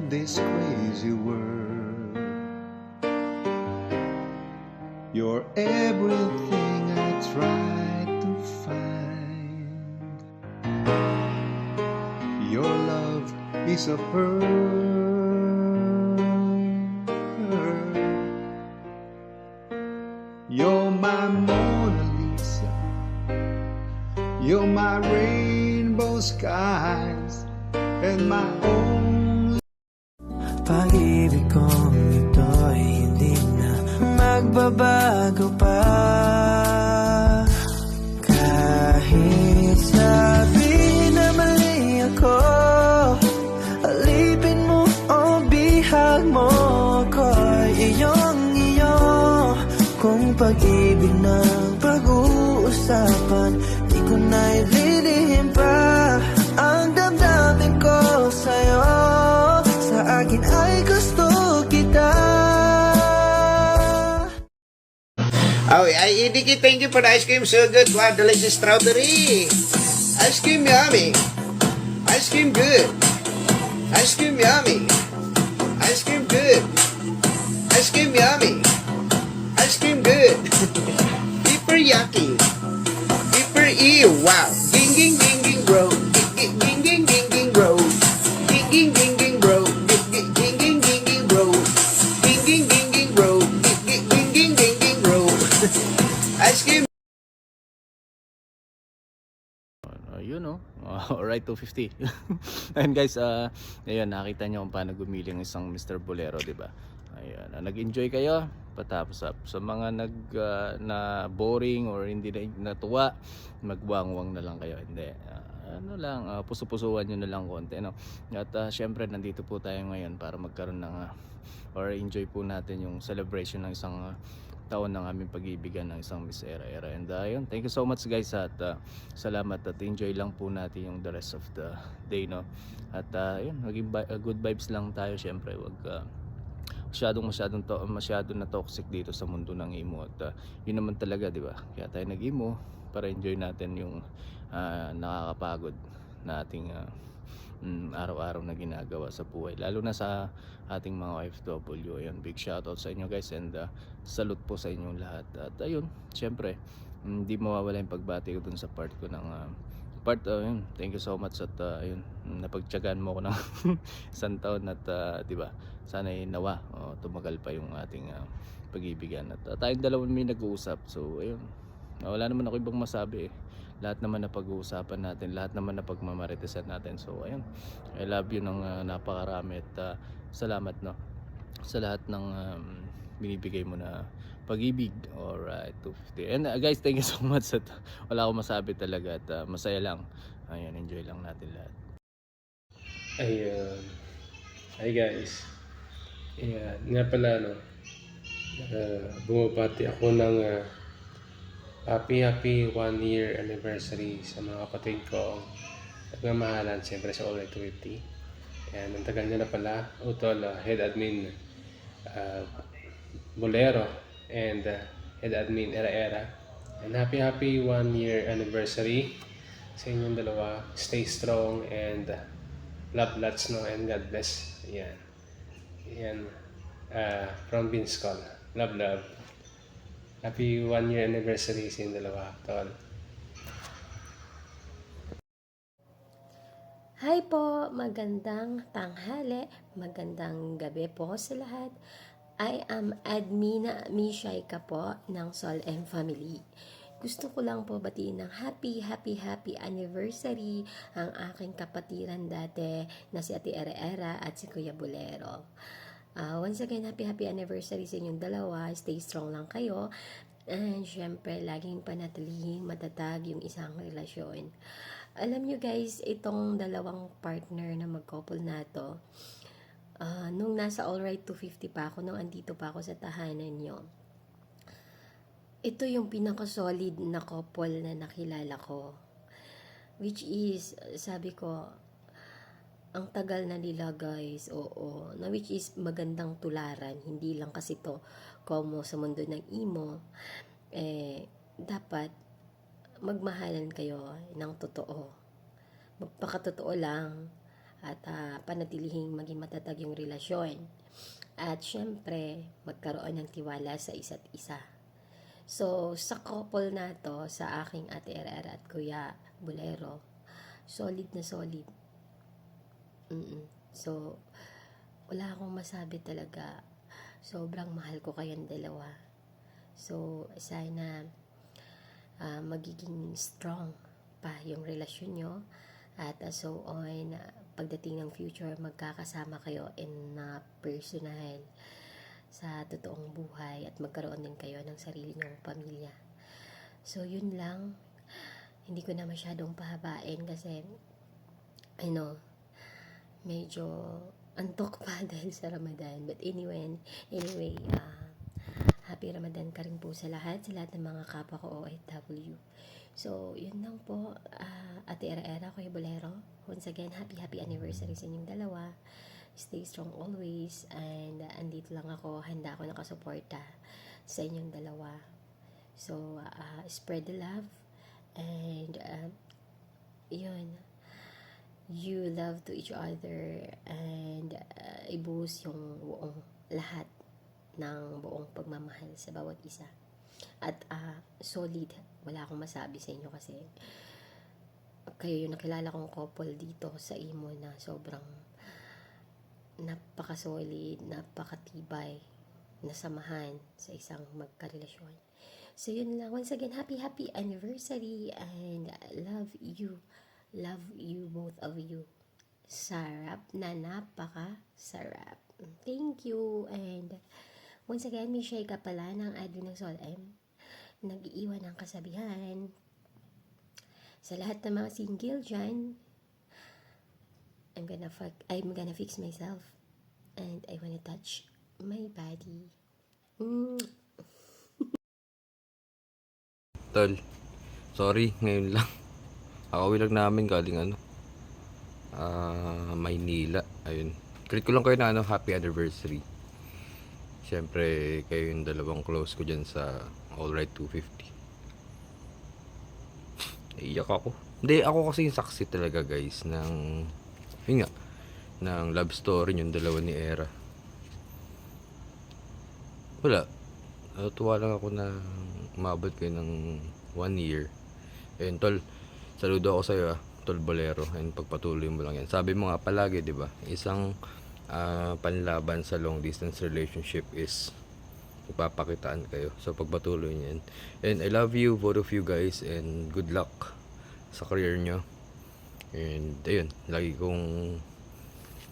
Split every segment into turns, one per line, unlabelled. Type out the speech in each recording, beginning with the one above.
this crazy world. You're everything I try to find. Your love is a pearl. You're my Mona Lisa. You're my rainbow skies and my only.
Pag-ibig kong ito'y hindi na magbabago pa. Kahit sabihin na mali ako, alipin mo o bihag mo ko'y iyong-iyo. Kung pag-ibig ng pag-uusapan, di ko na ililihim pa ang damdamin ko sa'yo. Sa akin ay gusto kita.
Oh, Idiki, thank you for the ice cream. So good. Wow, delicious strawberry. Ice cream yummy. Ice cream good. Ice cream yummy. Ice cream good. Ice cream yummy. Ice cream good. Hyper yucky. Hyper ew. Wow. Ging ging ging ging bro. Ging ging ging ging ging bro. Ging ging ging ging bro. Ging ging ging ging ging bro. Ging ging ging ging bro. Ging ging ging ging ging bro. Ice cream.
Yun no. Alright, 250. And guys, ayun, nakita nyo kung paano gumili ng isang Mr. Bolero, di ba? Ayun, nag-enjoy kayo patapos up. Sa mga na boring or hindi na natuwa, magwangwang na lang kayo. Hindi. Ano lang, puso-pusuan nyo na lang konti, no? At syempre, nandito po tayo ngayon para magkaroon ng or enjoy po natin yung celebration ng isang taon ng aming pag-ibigan ng isang Miss Era. And yun, thank you so much guys at salamat at enjoy lang po natin yung the rest of the day, no? At yun, maging good vibes lang tayo syempre. Wag masyado na toxic dito sa mundo ng emo at yun naman talaga, di ba? Kaya tayo nag-emo para enjoy natin yung nakakapagod na ating araw-araw na ginagawa sa buhay, lalo na sa ating mga OFW. Ayun, big shoutout sa inyo guys and salute po sa inyong lahat. At ayun, syempre hindi mawawala yung pagbati ko dun sa part ko ng yun, thank you so much at ayun, napagtiyagaan mo ko ng isang taon at di ba, sana nawa tumagal pa yung ating pag-ibigan at tayong dalawang may nag-uusap. So ayun, wala naman ako ibang masabi eh. Lahat naman na pag-uusapan natin, lahat naman na pagmamaritesan natin. So ayun, I love you ng napakarami at salamat, no, sa lahat ng binibigay mo na pag-ibig. Alright, 250. And guys, thank you so much at wala akong masabi talaga at masaya lang. Ayun, enjoy lang natin lahat.
Ayun. Hi guys. Ayan, nga pala no, bumabati ako ng happy 1 year anniversary sa mga kapatid ko. Nagmamahalan siyempre sa All Right 250. Ayan, ang tagal niya na pala. Utol, Head Admin Bolero and Head Admin Era. And happy 1 year anniversary sa inyong dalawa. Stay strong and love lots, no, and God bless. Ayan. Ayan. From Vince Call. Love. Happy 1 year anniversary sa inyong dalawa, tol.
Hi po, magandang tanghali, magandang gabi po sa lahat. I am Admina Mishaika po ng Sol M Family. Gusto ko lang po batiin ng happy anniversary ang aking kapatiran dati na si Ate Era at si Kuya Bolero. Once again, happy anniversary sa inyong dalawa. Stay strong lang kayo. And syempre, laging panatilihin matatag yung isang relasyon. Alam nyo guys, itong dalawang partner na mag-couple na to, nung nasa Alright 250 pa ako, nung andito pa ako sa tahanan nyo, ito yung pinaka-solid na couple na nakilala ko. Which is, sabi ko, ang tagal na nila guys, oo. Na which is magandang tularan, hindi lang kasi to como sa mundo ng emo. Dapat magmahalan kayo ng totoo. Magpakatotoo lang at panatilihing maging matatag yung relasyon. At syempre, magkaroon ng tiwala sa isa't isa. So, sa couple na to, sa aking Ate Herrera at Kuya Bolero, solid na solid. So, wala akong masabi talaga. Sobrang mahal ko kayong dalawa. So, sana magiging strong pa yung relasyon nyo. At so on, pagdating ng future, magkakasama kayo in personal sa totoong buhay at magkaroon din kayo ng sarili nyong pamilya. So, yun lang. Hindi ko na masyadong pahabain kasi medyo antok pa dahil sa Ramadan. But anyway, happy Ramadan ka rin po sa lahat ng mga kapwa ko OFW. So, yun lang po, Ate Era, Kuya Bolero. Once again, happy anniversary sa inyong dalawa. Stay strong always. And andito lang ako, handa ako nakasuporta sa inyong dalawa. So, spread the love. And, yun. You love to each other. And, ibuhos yung buong lahat ng buong pagmamahal sa bawat isa. At solid, wala akong masabi sa inyo kasi kayo yung nakilala kong couple dito sa Imo na sobrang napaka-solid, napakatibay na samahan sa isang magkarelasyon. So yun lang, once again, happy anniversary and love you both of you. Sarap na napaka-sarap. Thank you. And once again, Michelle ka pala ng admin ng SolM. Nag-iiwan ng kasabihan. Sa lahat ng mga single dyan, I'm gonna fix myself. And I wanna touch my body.
Tol, sorry, ngayon lang. Akawin lang namin galing Maynila. Ayun. Greet ko lang kayo na happy anniversary. Siyempre, kayo yung dalawang close ko dyan sa Alright 250. Iyak ako. Hindi, ako kasi yung saksi talaga guys ng love story yung dalawa ni Era. Wala. Tuwa lang ako na umabot kayo ng 1 year. Ayun, tol, saludo ako sa'yo Tol Bolero, and pagpatuloy mo lang yan. Sabi mo nga palagi, di ba? Isang panlaban sa long distance relationship is magpapakitaan kayo. So pagpatuloy niyan. And I love you, both of you guys, and good luck sa career nyo. And ayun, lagi kong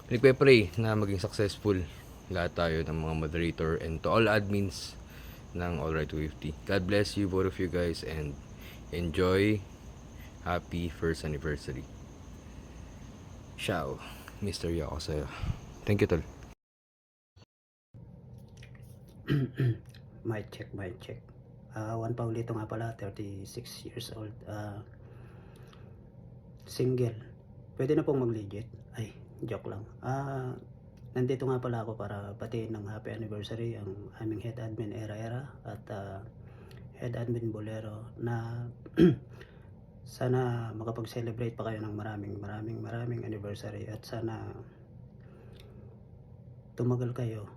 nagpe-pray na maging successful lahat tayo ng mga moderator and to all admins ng Alright 250. God bless you, both of you guys, and enjoy. Happy first anniversary. Ciao, Mr. Yako sa'yo. Thank you, tol.
Mic check. Juan Paulito nga pala, 36 years old. Single. Pwede na pong mag-legit. Ay, joke lang. Nandito nga pala ako para batiin ng happy anniversary ang aming head admin Era at head admin Bolero na sana makapag-celebrate pa kayo ng maraming anniversary at sana tumagal kayo.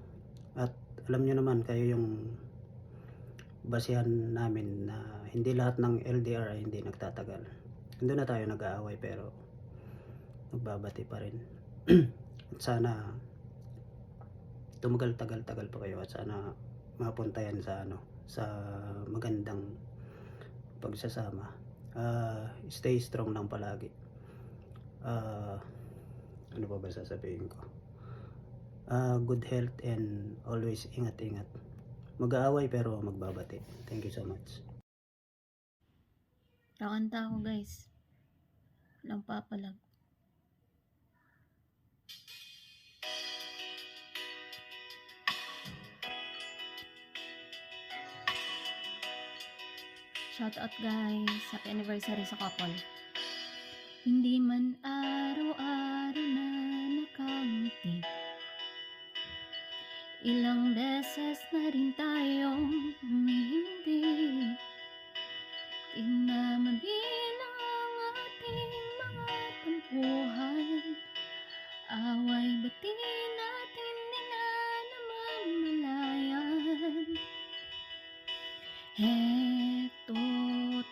At alam nyo naman, kayo yung basihan namin na hindi lahat ng LDR ay hindi nagtatagal. Hindi na tayo nag-aaway pero nagbabati pa rin. At sana tumagal-tagal pa kayo at sana mapunta yan sa magandang pagsasama. Stay strong lang palagi. Ano pa ba sasabihin ko? Good health and always ingat-ingat. Mag-aaway pero magbabati. Thank you so much.
Kakanta ako guys. Walang papalag. Shout out guys. Happy anniversary sa couple. Hindi man araw-araw na nakangiti, ilang beses na rin tayong humihindi. Di na mabilang ang ating mga tampuhan away ba't di natin namamalayan? Heto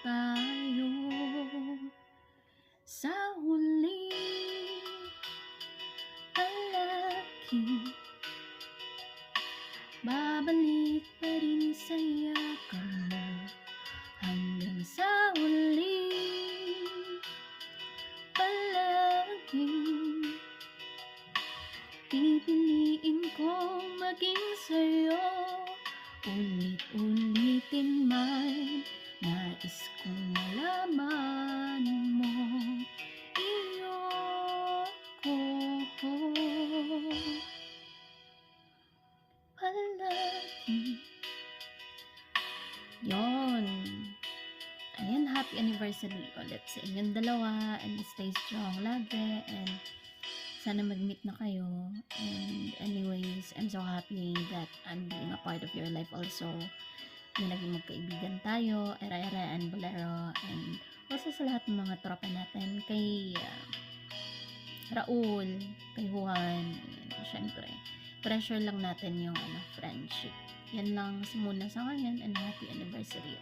tayo sa huli, palagi babalik pa rin sa yakap mo hanggang sa huli, palagi pipiliin ko maging sa'yo, ulit-ulitin man, nais kong malaman mo, iyo ko palagi. Yon. Ayan, happy anniversary ulit sa inyong dalawa, and stay strong lagi, and sana mag-meet na kayo. And anyways, I'm so happy that I'm being a part of your life also. Na naging magkaibigan tayo, Era-Era and Bolero, and also sa lahat ng mga tropa natin, kay Raul, kay Juan, and syempre, treasure lang natin yung friendship. Yan lang muna sa ngayon, and happy anniversary.